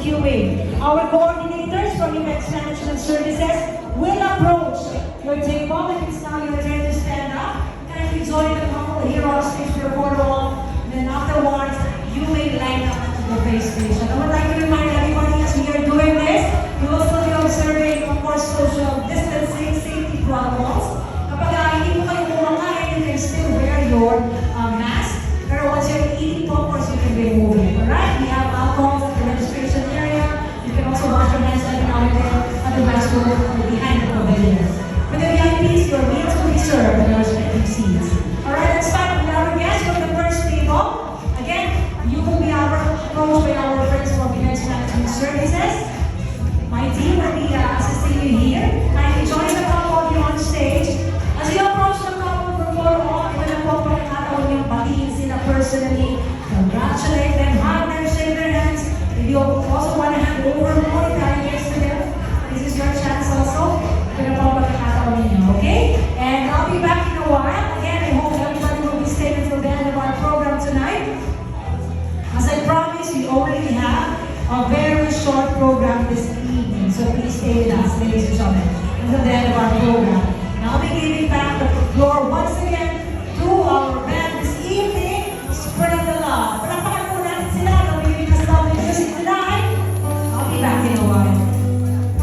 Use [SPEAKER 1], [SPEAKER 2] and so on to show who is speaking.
[SPEAKER 1] queuing. Our coordinators from Events Management Services will approach your table. If it's now your turn to stand up, kindly join the couple here on stage for a photo op. Then afterwards, you may line up to the face station. I would like to remind everybody as we are doing this, we will still be observing, of course, social distancing, safety protocols. Kapag hindi mo kayo kumakain, you can still wear your mask. Pero once you're eating popcorn, you can remove it. Alright? We have alcohol at the registration area. You can also wash your hands like an at the restroom behind the pavilion. For the VIPs, your meals will be served in your respective seats. Alright, let's start with our guests from the first table. Again, you will be approached by our friends from Events Management Services. My team will be assisting you here. Kindly join the couple here on stage. As you approach the couple for photo op, ito na po ang pagkakataon niyong batiin sila personally. Congratulate them, hug them, shake their hands. If you also want to hand over more kindness to them, this is your chance also. Ito na po ang pagkakataon ninyo, okay? And I'll be back in a while. Again, I hope everybody will be staying until the end of our program tonight. As I promised, we already have a very short program this evening, so please stay with us, ladies and gentlemen, until the end of our program. And I'll be giving back the floor